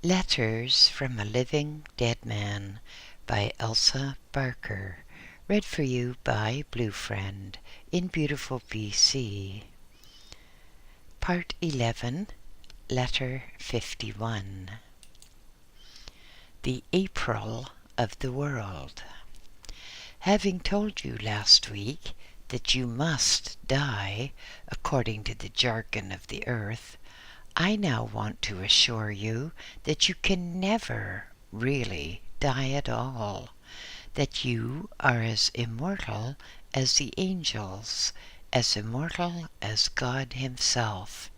Letters from a Living Dead Man by Elsa Barker. Read for you by BlueFriend in beautiful BC. Part 11, Letter 51. The April of the World. Having told you last week that you must die according to the jargon of the earth, I now want to assure you that you can never really die at all, that you are as immortal as the angels, as immortal as God Himself.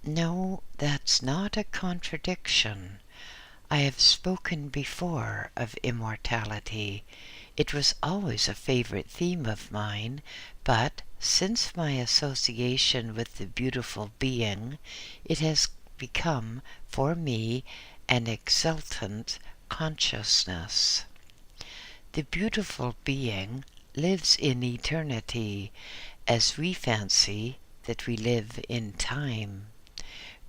No, that's not a contradiction. I have spoken before of immortality. It was always a favorite theme of mine, but since my association with the beautiful being, it has become for me an exultant consciousness. The beautiful being lives in eternity, as we fancy that we live in time.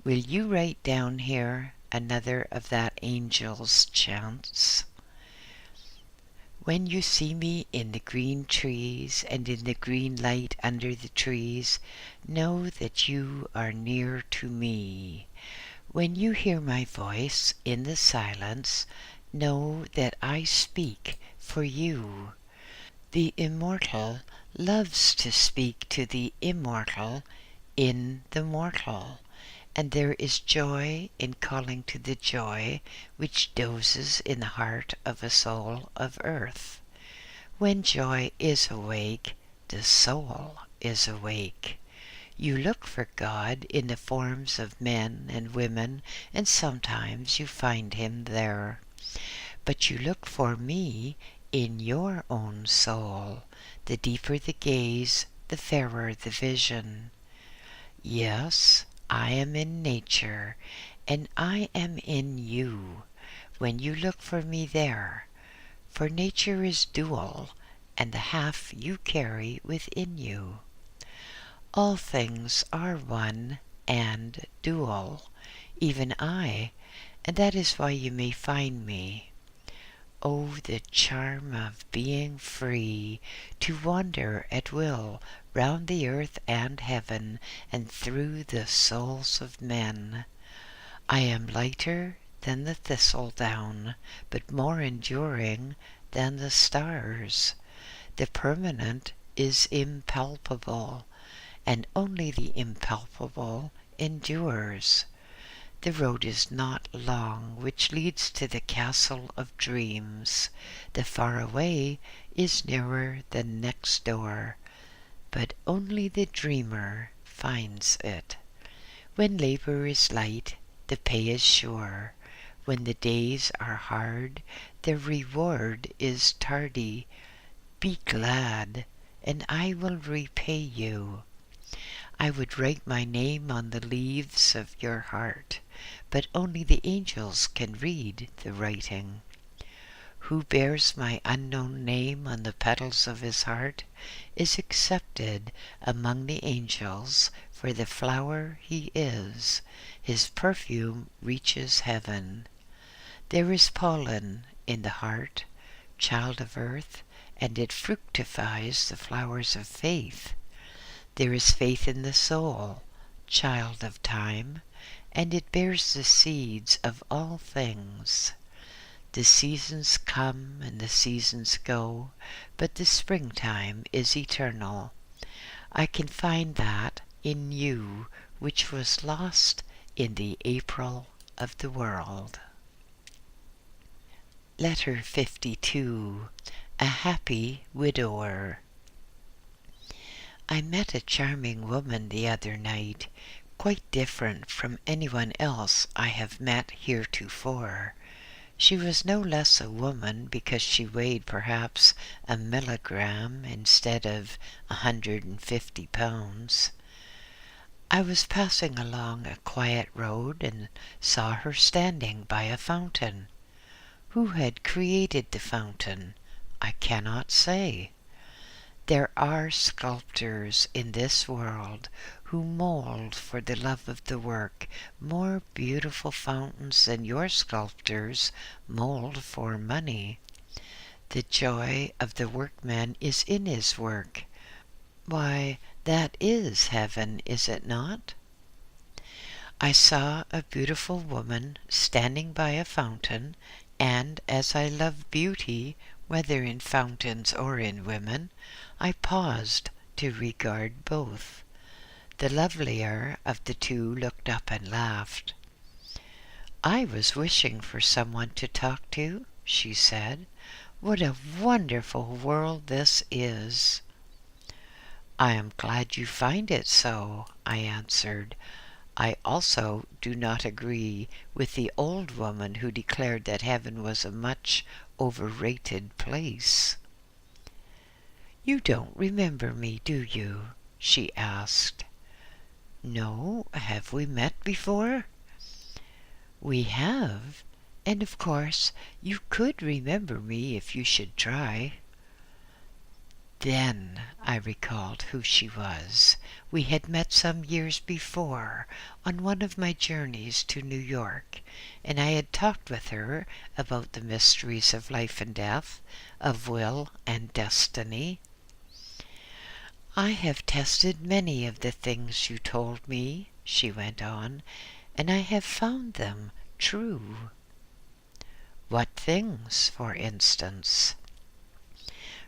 Will you write down here another of that angel's chants? When you see me in the green trees and in the green light under the trees, know that you are near to me. When you hear my voice in the silence, know that I speak for you. The immortal loves to speak to the immortal in the mortal, and there is joy in calling to the joy which dozes in the heart of a soul of earth. When joy is awake, the soul is awake. You look for God in the forms of men and women, and sometimes you find Him there. But you look for me in your own soul. The deeper the gaze, the fairer the vision. Yes, I am in nature, and I am in you, when you look for me there, for nature is dual, and the half you carry within you. All things are one and dual, even I, and that is why you may find me. Oh, the charm of being free, to wander at will round the earth and heaven, and through the souls of men. I am lighter than the thistledown, but more enduring than the stars. The permanent is impalpable, and only the impalpable endures. The road is not long which leads to the castle of dreams. The far away is nearer than next door, but only the dreamer finds it. When labor is light, the pay is sure. When the days are hard, the reward is tardy. Be glad, and I will repay you. I would write my name on the leaves of your heart, but only the angels can read the writing. Who bears my unknown name on the petals of his heart is accepted among the angels, for the flower he is. His perfume reaches heaven. There is pollen in the heart, child of earth, and it fructifies the flowers of faith. There is faith in the soul, child of time, and it bears the seeds of all things. The seasons come and the seasons go, but the springtime is eternal. I can find that in you which was lost in the April of the world. Letter 52. A Happy Widower. I met a charming woman the other night, quite different from anyone else I have met heretofore. She was no less a woman because she weighed perhaps a milligram instead of 150 pounds. I was passing along a quiet road and saw her standing by a fountain. Who had created the fountain, I cannot say. There are sculptors in this world who mold for the love of the work more beautiful fountains than your sculptors mold for money. The joy of the workman is in his work. Why, that is heaven, is it not? I saw a beautiful woman standing by a fountain, and as I love beauty, whether in fountains or in women, I paused to regard both. The lovelier of the two looked up and laughed. "I was wishing for someone to talk to," she said. "What a wonderful world this is!" "I am glad you find it so," I answered. "I also do not agree with the old woman who declared that heaven was a much overrated place." "You don't remember me, do you?" she asked. "No, have we met before?" "We have, and of course you could remember me if you should try." Then I recalled who she was. We had met some years before on one of my journeys to New York, and I had talked with her about the mysteries of life and death, of will and destiny. "I have tested many of the things you told me," she went on, "and I have found them true." "What things, for instance?"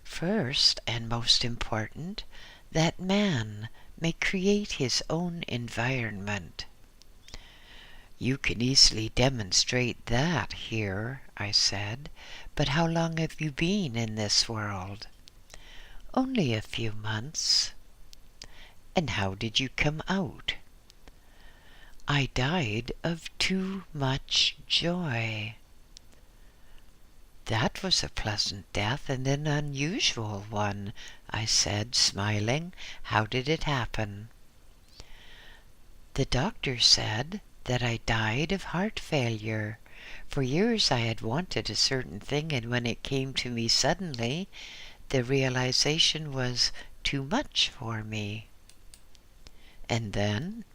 "First, and most important, that man may create his own environment." "You can easily demonstrate that here," I said. "But how long have you been in this world?" "Only a few months." "And how did you come out?" "I died of too much joy." "That was a pleasant death, and an unusual one," I said, smiling. "How did it happen?" "The doctor said that I died of heart failure. For years I had wanted a certain thing, and when it came to me suddenly, the realization was too much for me." "And then?"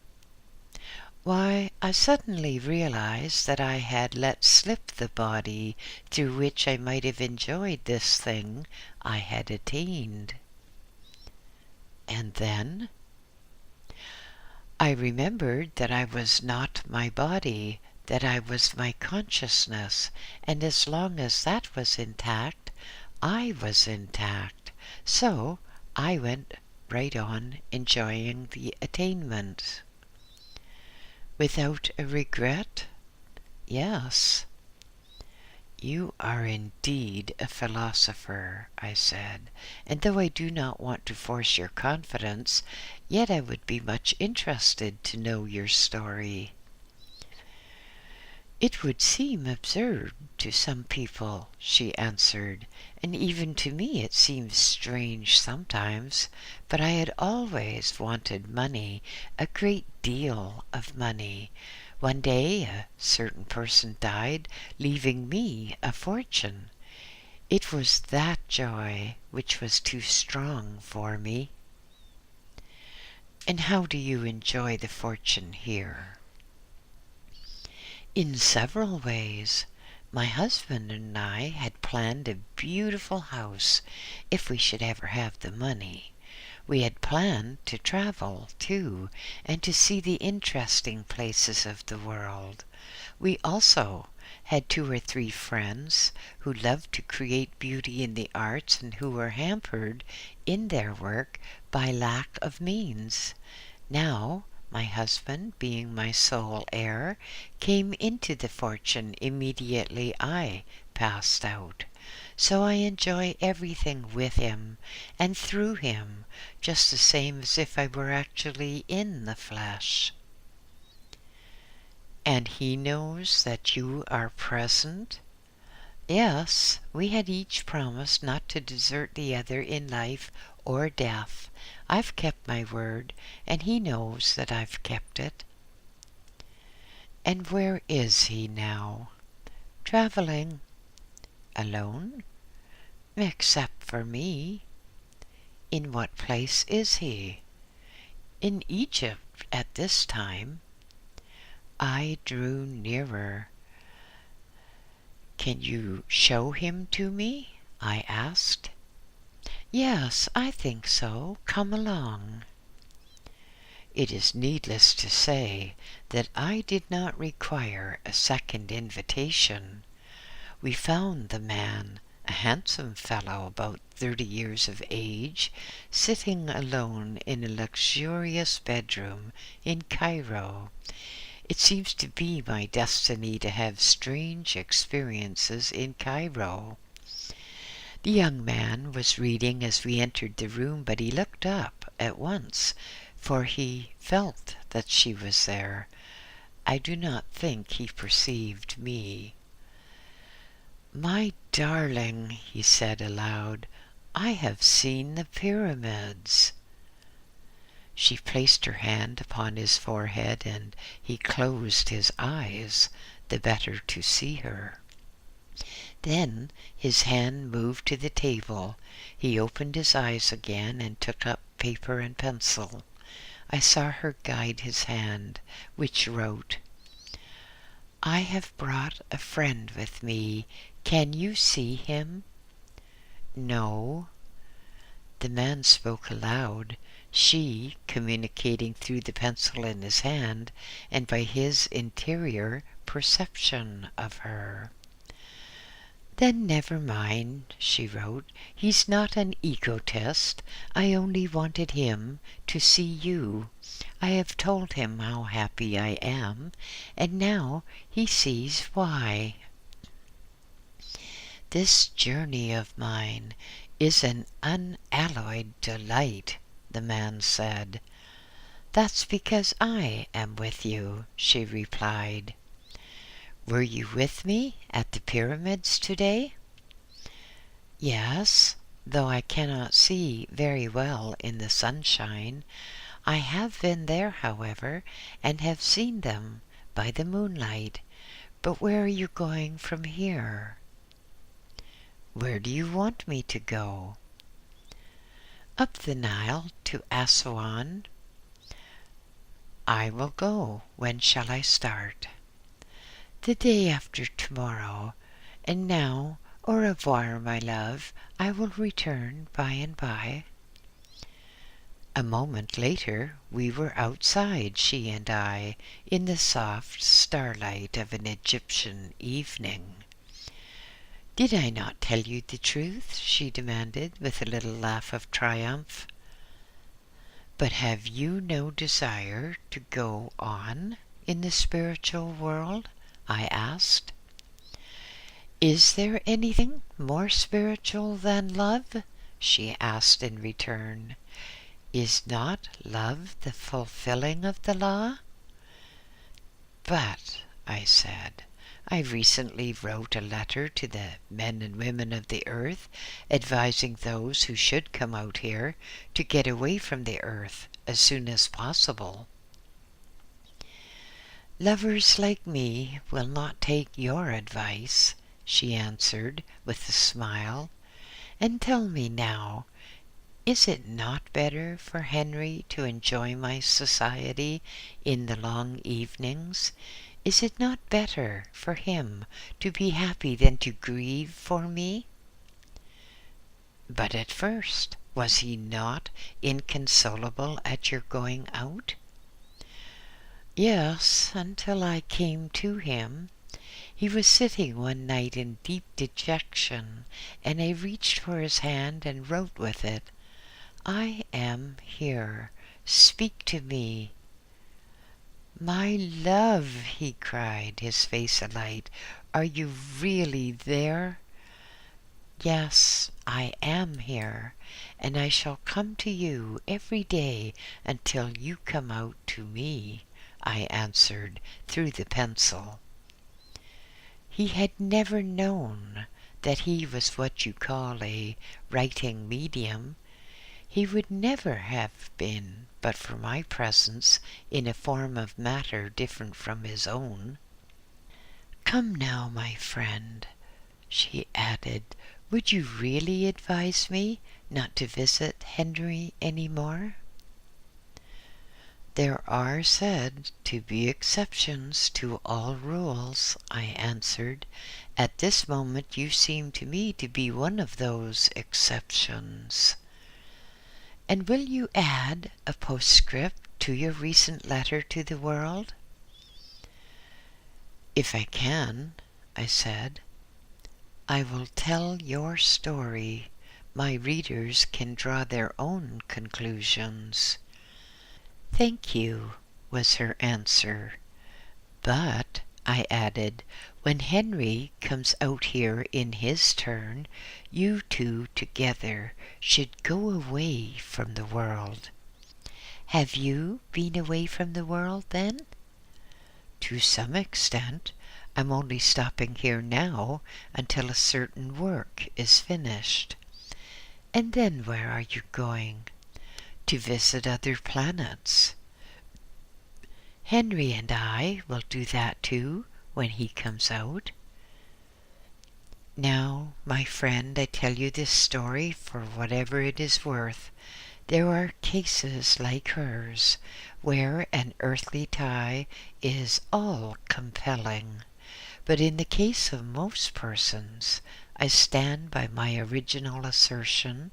"Why, I suddenly realized that I had let slip the body through which I might have enjoyed this thing I had attained." "And then?" "I remembered that I was not my body, that I was my consciousness, and as long as that was intact, I was intact. So I went right on enjoying the attainment." "Without a regret?" "Yes." "You are indeed a philosopher," I said, "and though I do not want to force your confidence, yet I would be much interested to know your story." "It would seem absurd to some people," she answered, "and even to me it seems strange sometimes, but I had always wanted money, a great deal of money. One day a certain person died, leaving me a fortune. It was that joy which was too strong for me." "And how do you enjoy the fortune here?" "In several ways. My husband and I had planned a beautiful house, if we should ever have the money. We had planned to travel, too, and to see the interesting places of the world. We also had 2 or 3 friends who loved to create beauty in the arts and who were hampered in their work by lack of means. Now, my husband, being my sole heir, came into the fortune immediately I passed out. So I enjoy everything with him and through him, just the same as if I were actually in the flesh." "And he knows that you are present?" "Yes, we had each promised not to desert the other in life or death. I've kept my word, and he knows that I've kept it." "And where is he now?" "Traveling." "Alone?" "Except for me." "In what place is he?" "In Egypt. at this time. I drew nearer. "Can you show him to me?" I asked. "Yes, I think so. Come along." It is needless to say that I did not require a second invitation. We found the man, a handsome fellow about 30 years of age, sitting alone in a luxurious bedroom in Cairo. It seems to be my destiny to have strange experiences in Cairo. The young man was reading as we entered the room, but he looked up at once, for he felt that she was there. I do not think he perceived me. "My darling," he said aloud, "I have seen the pyramids." She placed her hand upon his forehead, and he closed his eyes, the better to see her. Then his hand moved to the table. He opened his eyes again and took up paper and pencil. I saw her guide his hand, which wrote, "I have brought a friend with me. Can you see him?" "No." The man spoke aloud, she communicating through the pencil in his hand and by his interior perception of her. "Then never mind," she wrote. "He's not an egotist. I only wanted him to see you. I have told him how happy I am, and now he sees why." "This journey of mine is an unalloyed delight," the man said. "That's because I am with you," she replied. "Were you with me at the pyramids today?" "Yes, though I cannot see very well in the sunshine. I have been there, however, and have seen them by the moonlight. But where are you going from here?" "Where do you want me to go?" "Up the Nile to Assuan." "I will go. When shall I start?" "The day after tomorrow. And now, au revoir, my love. I will return by and by." A moment later we were outside, she and I, in the soft starlight of an Egyptian evening. "Did I not tell you the truth?" she demanded, with a little laugh of triumph. "But have you no desire to go on in the spiritual world?" I asked. "Is there anything more spiritual than love?" she asked in return. "Is not love the fulfilling of the law?" "But," I said, "I recently wrote a letter to the men and women of the earth, advising those who should come out here to get away from the earth as soon as possible." "Lovers like me will not take your advice," she answered with a smile. "And tell me now, is it not better for Henry to enjoy my society in the long evenings? Is it not better for him to be happy than to grieve for me?" "But at first, was he not inconsolable at your going out?" "Yes, until I came to him. He was sitting one night in deep dejection, and I reached for his hand and wrote with it, 'I am here. Speak to me.' 'My love,' he cried, his face alight, 'are you really there?' 'Yes, I am here, and I shall come to you every day until you come out to me,' I answered through the pencil. He had never known that he was what you call a writing medium. He would never have been but for my presence in a form of matter different from his own. Come now, my friend," she added, "would you really advise me not to visit Henry any more?" There are said to be exceptions to all rules, I answered. At this moment you seem to me to be one of those exceptions. And will you add a postscript to your recent letter to the world? If I can, I said. I will tell your story. My readers can draw their own conclusions. Thank you, was her answer. But, I added, when Henry comes out here in his turn, you two together should go away from the world. Have you been away from the world, then? To some extent. I'm only stopping here now until a certain work is finished. And then where are you going? To visit other planets. Henry and I will do that too when he comes out. Now, my friend, I tell you this story for whatever it is worth. There are cases like hers where an earthly tie is all compelling. But in the case of most persons, I stand by my original assertion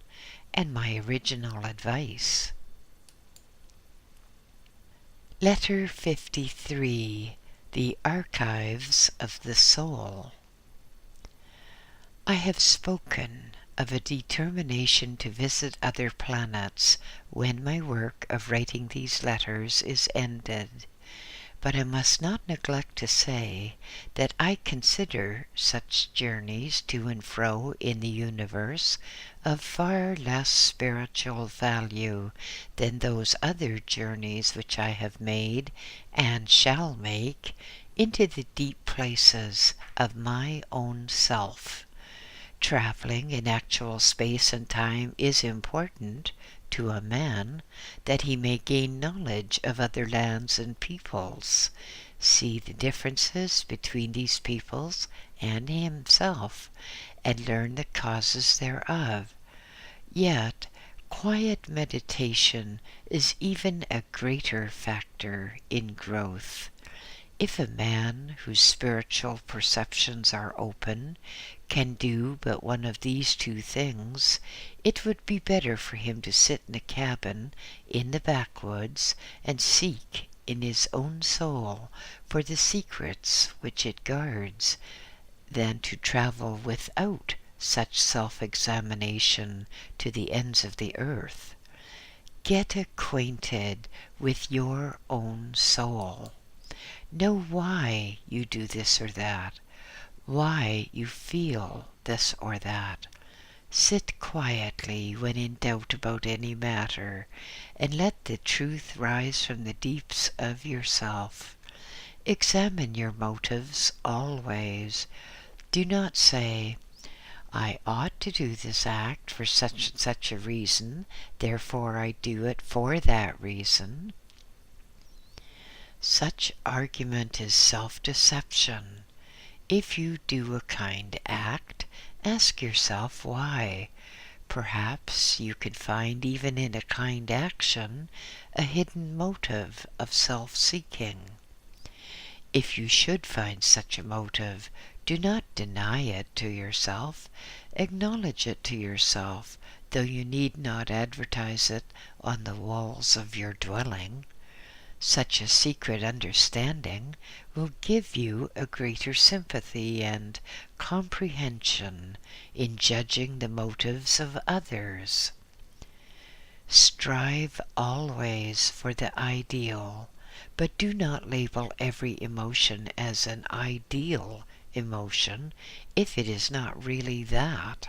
and my original advice. Letter 53. The Archives of the Soul. I have spoken of a determination to visit other planets when my work of writing these letters is ended. But I must not neglect to say that I consider such journeys to and fro in the universe of far less spiritual value than those other journeys which I have made and shall make into the deep places of my own self. Traveling in actual space and time is important to a man, that he may gain knowledge of other lands and peoples, see the differences between these peoples and himself, and learn the causes thereof. Yet, quiet meditation is even a greater factor in growth. If a man whose spiritual perceptions are open can do but one of these two things, it would be better for him to sit in a cabin in the backwoods and seek in his own soul for the secrets which it guards, than to travel without such self-examination to the ends of the earth. Get acquainted with your own soul. Know why you do this or that, why you feel this or that. Sit quietly when in doubt about any matter, and let the truth rise from the deeps of yourself. Examine your motives always. Do not say, I ought to do this act for such and such a reason, therefore I do it for that reason. Such argument is self-deception. If you do a kind act, ask yourself why. Perhaps you can find even in a kind action a hidden motive of self-seeking. If you should find such a motive, do not deny it to yourself. Acknowledge it to yourself, though you need not advertise it on the walls of your dwelling. Such a secret understanding will give you a greater sympathy and comprehension in judging the motives of others. Strive always for the ideal, but do not label every emotion as an ideal emotion if it is not really that.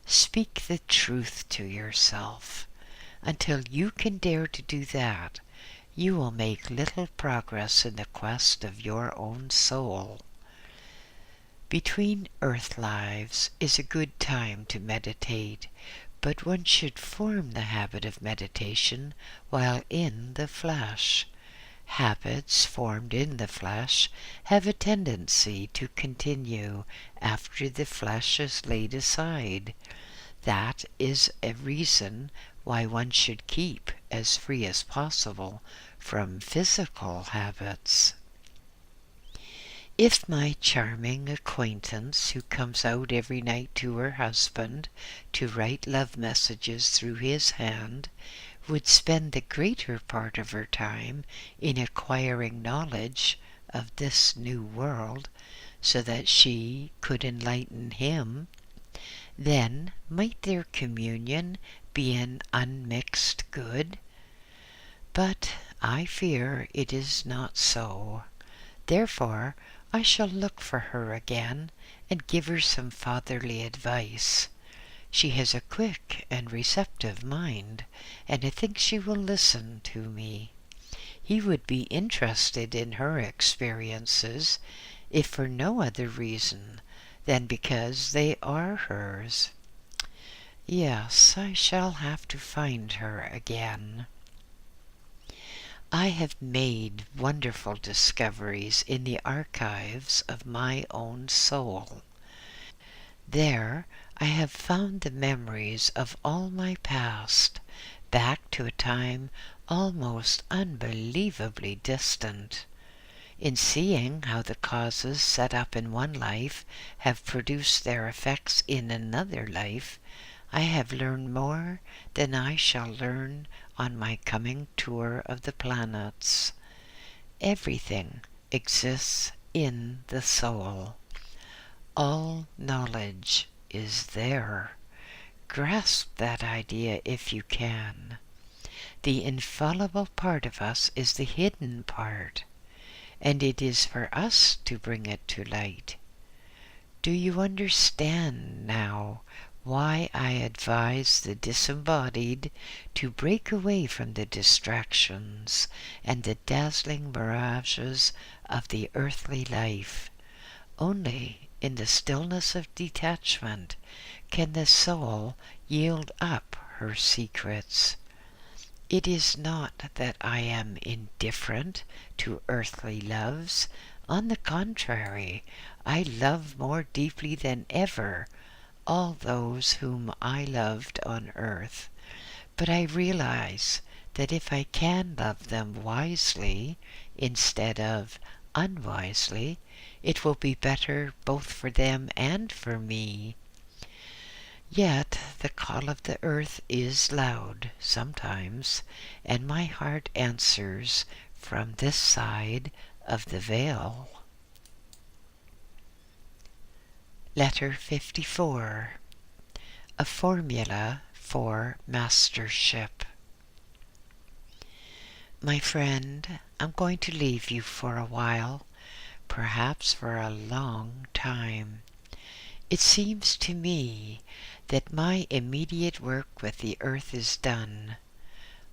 Speak the truth to yourself. Until you can dare to do that, you will make little progress in the quest of your own soul. Between earth lives is a good time to meditate, but one should form the habit of meditation while in the flesh. Habits formed in the flesh have a tendency to continue after the flesh is laid aside. That is a reason why one should keep as free as possible from physical habits. If my charming acquaintance, who comes out every night to her husband to write love messages through his hand, would spend the greater part of her time in acquiring knowledge of this new world, so that she could enlighten him, then might their communion be an unmixed good? But I fear it is not so. Therefore I shall look for her again and give her some fatherly advice. She has a quick and receptive mind, and I think she will listen to me. He would be interested in her experiences, if for no other reason than because they are hers. Yes, I shall have to find her again. I have made wonderful discoveries in the archives of my own soul. There I have found the memories of all my past, back to a time almost unbelievably distant. In seeing how the causes set up in one life have produced their effects in another life, I have learned more than I shall learn on my coming tour of the planets. Everything exists in the soul. All knowledge is there. Grasp that idea if you can. The infallible part of us is the hidden part, and it is for us to bring it to light. Do you understand now why I advise the disembodied to break away from the distractions and the dazzling mirages of the earthly life? Only in the stillness of detachment can the soul yield up her secrets. It is not that I am indifferent to earthly loves. On the contrary, I love more deeply than ever all those whom I loved on earth. But I realize that if I can love them wisely instead of unwisely, it will be better both for them and for me. Yet the call of the earth is loud sometimes, and my heart answers from this side of the veil. Letter 54. A formula for mastership. My friend, I'm going to leave you for a while, perhaps for a long time. It seems to me that my immediate work with the earth is done.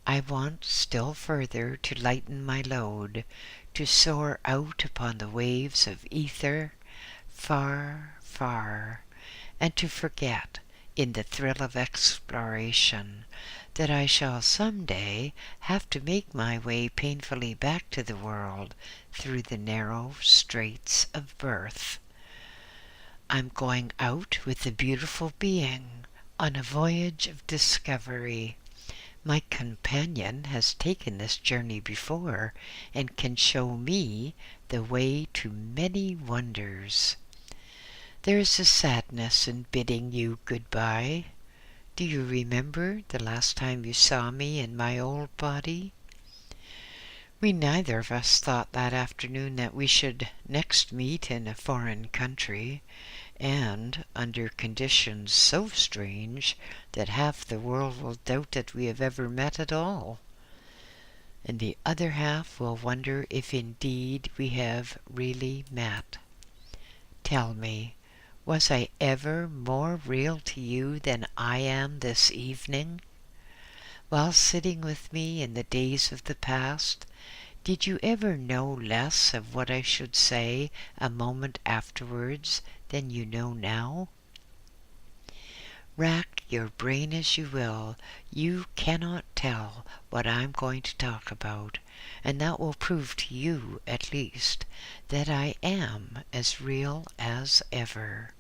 I want still further to lighten my load, to soar out upon the waves of ether, far, far, and to forget, in the thrill of exploration, that I shall some day have to make my way painfully back to the world through the narrow straits of birth. I'm going out with the beautiful being on a voyage of discovery. My companion has taken this journey before and can show me the way to many wonders. There is a sadness in bidding you goodbye. Do you remember the last time you saw me in my old body? We neither of us thought that afternoon that we should next meet in a foreign country, and under conditions so strange that half the world will doubt that we have ever met at all, and the other half will wonder if indeed we have really met. Tell me, was I ever more real to you than I am this evening? While sitting with me in the days of the past, did you ever know less of what I should say a moment afterwards than you know now? Rack your brain as you will, you cannot tell what I'm going to talk about, and that will prove to you, at least, that I am as real as ever.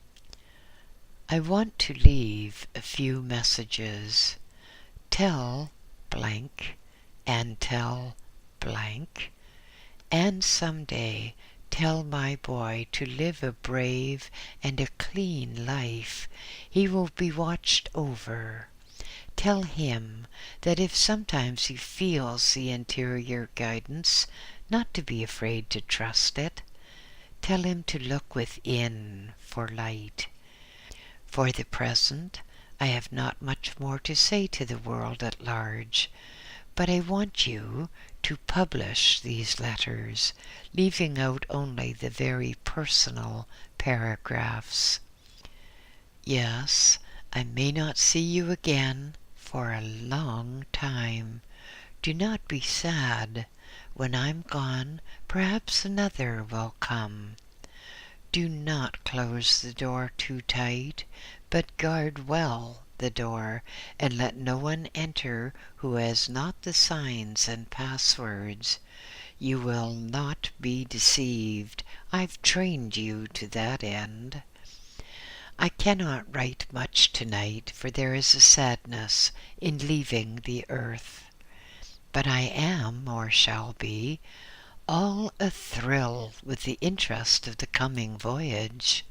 I want to leave a few messages. Tell blank and tell blank, and someday tell my boy to live a brave and a clean life. He will be watched over. Tell him that if sometimes he feels the interior guidance, not to be afraid to trust it. Tell him to look within for light. For the present, I have not much more to say to the world at large, but I want you to publish these letters, leaving out only the very personal paragraphs. Yes, I may not see you again for a long time. Do not be sad. When I'm gone, perhaps another will come. Do not close the door too tight, but guard well the door, and let no one enter who has not the signs and passwords. You will not be deceived. I've trained you to that end. I cannot write much tonight, for there is a sadness in leaving the earth. But I am, or shall be, all athrill with the interest of the coming voyage.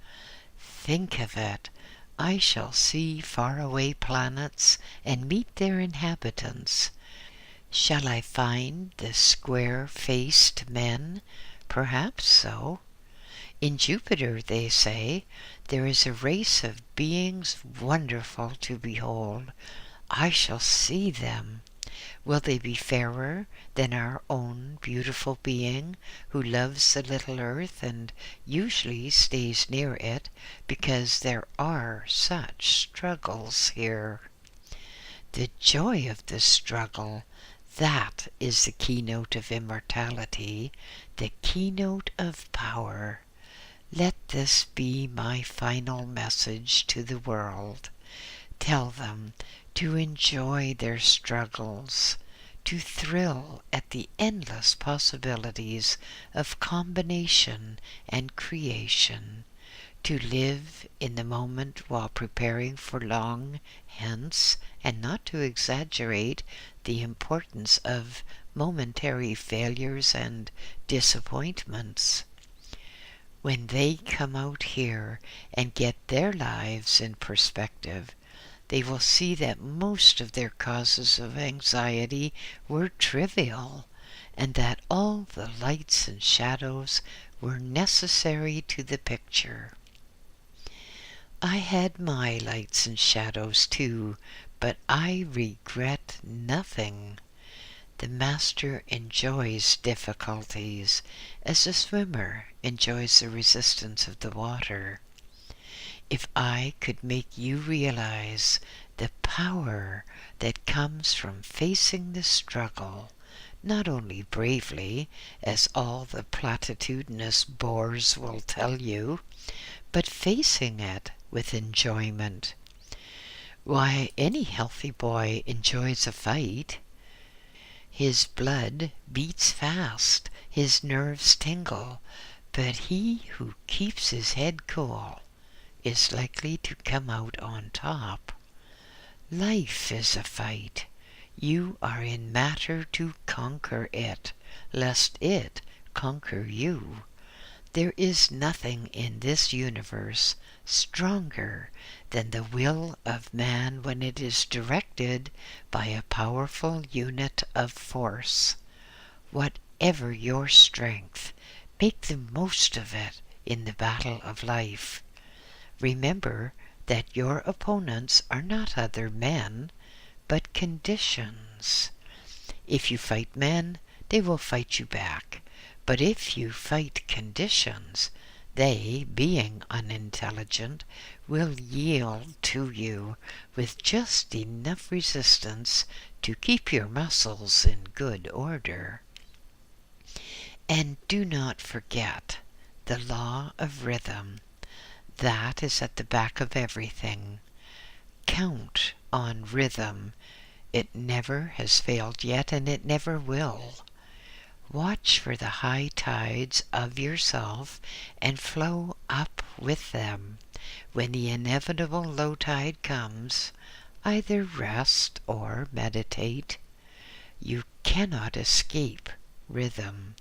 Think of it! I shall see faraway planets and meet their inhabitants. Shall I find the square-faced men? Perhaps so. In Jupiter, they say, there is a race of beings wonderful to behold. I shall see them. Will they be fairer than our own beautiful being who loves the little earth and usually stays near it because there are such struggles here? The joy of the struggle, that is the keynote of immortality, the keynote of power. Let this be my final message to the world. Tell them to enjoy their struggles, to thrill at the endless possibilities of combination and creation, to live in the moment while preparing for long hence, and not to exaggerate the importance of momentary failures and disappointments. When they come out here and get their lives in perspective, they will see that most of their causes of anxiety were trivial, and that all the lights and shadows were necessary to the picture. I had my lights and shadows too, but I regret nothing. The master enjoys difficulties as a swimmer enjoys the resistance of the water. If I could make you realize the power that comes from facing the struggle, not only bravely, as all the platitudinous bores will tell you, but facing it with enjoyment. Why, any healthy boy enjoys a fight. His blood beats fast, his nerves tingle, but he who keeps his head cool is likely to come out on top. Life is a fight. You are in matter to conquer it, lest it conquer you. There is nothing in this universe stronger than the will of man when it is directed by a powerful unit of force. Whatever your strength, make the most of it in the battle of life. Remember that your opponents are not other men, but conditions. If you fight men, they will fight you back. But if you fight conditions, they, being unintelligent, will yield to you with just enough resistance to keep your muscles in good order. And do not forget the law of rhythm. That is at the back of everything. Count on rhythm. It never has failed yet, and it never will. Watch for the high tides of yourself and flow up with them. When the inevitable low tide comes, either rest or meditate. You cannot escape rhythm.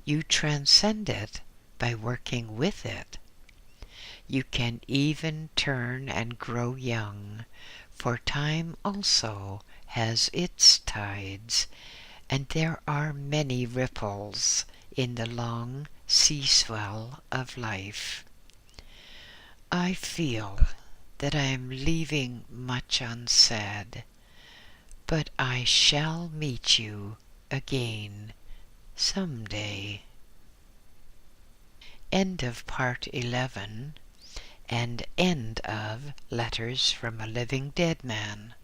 You transcend it by working with it. You can even turn and grow young, for time also has its tides, and there are many ripples in the long sea swell of life. I feel that I am leaving much unsaid, but I shall meet you again someday. End of part 11 and end of Letters from a Living Dead Man.